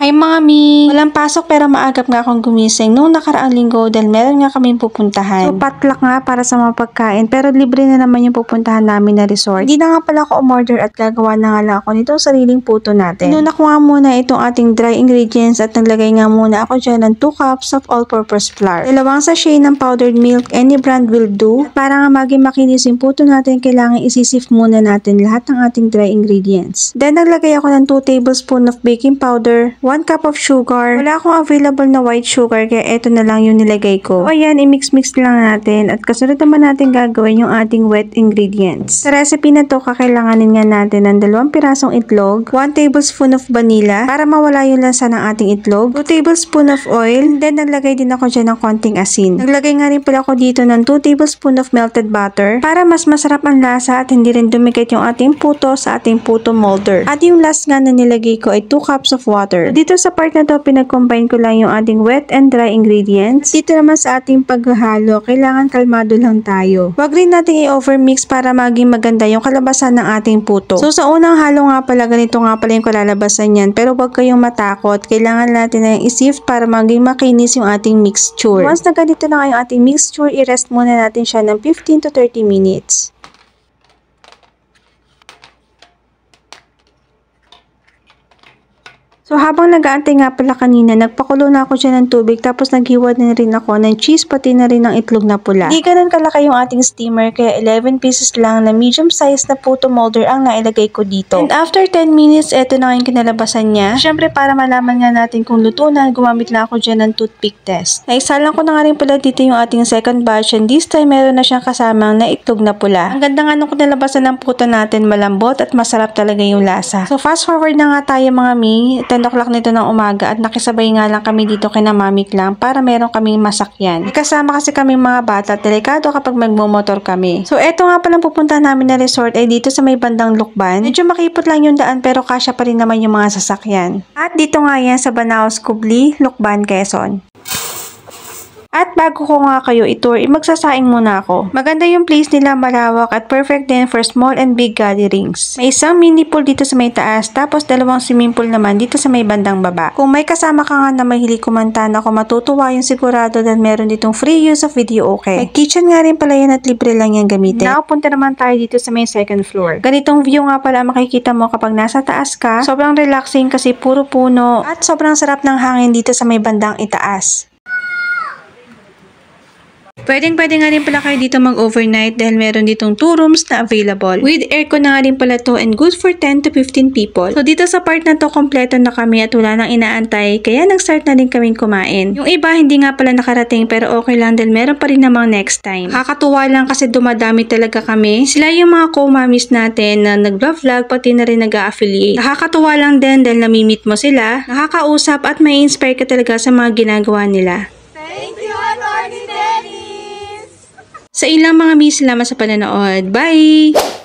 Hi mga mi! Walang pasok pero maagap nga akong gumising nung nakaraang linggo dahil meron nga kaming pupuntahan. So potluck nga para sa mga pagkain pero libre na naman yung pupuntahan namin na resort. Hindi na nga pala ako umorder at gagawa na nga lang ako nitong sariling puto natin. Inuna ko nga muna itong ating dry ingredients at naglagay nga muna ako dyan ng 2 cups of all-purpose flour. 2 sachet ng powdered milk, any brand will do. At para nga maging makinis yung puto natin, kailangan isisift muna natin lahat ng ating dry ingredients. Then naglagay ako ng 2 tablespoons of baking powder, 1 cup of sugar. Wala akong available na white sugar kaya eto na lang yung nilagay ko. So ayan, i-mix-mix lang natin at kasunod naman natin gagawin yung ating wet ingredients. Sa recipe na to, kakailanganin nga natin ng 2 pirasong itlog, 1 tablespoon of vanilla para mawala yung lasa ng ating itlog, 2 tablespoon of oil, then naglagay din ako dyan ng konting asin. Naglagay nga rin pala ako dito ng 2 tablespoon of melted butter para mas masarap ang lasa at hindi rin dumikit yung ating puto sa ating puto molder. At yung last nga na nilagay ko ay 2 cups of water. Dito sa part na to, pinag-combine ko lang yung ating wet and dry ingredients. Dito naman sa ating paghahalo, kailangan kalmado lang tayo. Huwag rin natin i-overmix para maging maganda yung kalabasan ng ating puto. So sa unang halo nga pala, ganito nga pala yung kalalabasan yan. Pero huwag kayong matakot. Kailangan natin na yung i-sift para maging makinis yung ating mixture. Once na ganito na yung ating mixture, i-rest muna natin siya ng 15 to 30 minutes. So habang nag-aantay nga pala kanina, nagpakulo na ako dyan ng tubig tapos naghiwad na rin ako ng cheese pati na rin ng itlog na pula. Hindi ganun kalaki yung ating steamer kaya 11 pieces lang na medium size na puto molder ang nailagay ko dito. And after 10 minutes, eto na yung kinalabasan niya. Siyempre para malaman nga natin kung luto na, gumamit na ako dyan ng toothpick test. Naisalang ko na nga rin pala dito yung ating second batch and this time meron na siyang kasamang na itlog na pula. Ang ganda nga nung kinalabasan ng puto natin, malambot at masarap talaga yung lasa. So fast forward na nga tayo mga mi. 10 o'clock nito ng umaga at nakisabay nga lang kami dito kina Mami Klang para meron kaming masakyan. Kasama kasi kaming mga bata at delikado kapag magmumotor kami. So eto nga palang pupunta namin na resort ay dito sa may bandang Lukban. Medyo makipot lang yung daan pero kasya pa rin naman yung mga sasakyan. At dito nga yan sa Banaos, Kubli, Lukban, Quezon. At bago ko nga kayo i-tour, magsasaing muna ako. Maganda yung place nila, malawak at perfect din for small and big gatherings. May isang mini pool dito sa may taas, tapos 2 swimming pool naman dito sa may bandang baba. Kung may kasama ka nga na mahilig kumanta na, ako matutuwa yung sigurado dahil meron ditong free use of video okay. May kitchen nga rin pala yan at libre lang yan gamitin. Now, punta naman tayo dito sa may second floor. Ganitong view nga pala makikita mo kapag nasa taas ka. Sobrang relaxing kasi puro puno at sobrang sarap ng hangin dito sa may bandang itaas. Pwede nga rin pala kayo dito mag-overnight dahil meron ditong 2 rooms na available. With aircon na nga rin pala to and good for 10 to 15 people. So dito sa part na to, kompleto na kami at wala nang inaantay kaya nag-start na rin kaming kumain. Yung iba hindi nga pala nakarating pero okay lang dahil meron pa rin namang next time. Kakatuwa lang kasi dumadami talaga kami. Sila yung mga co-mommies natin na nag-vlog pati na rin nag-affiliate. Nakakatuwa lang din dahil namimit mo sila, nakakausap at may inspire ka talaga sa mga ginagawa nila. Thank you, Atty. Dennis! Sa ilang mga salamat sa panonood. Bye!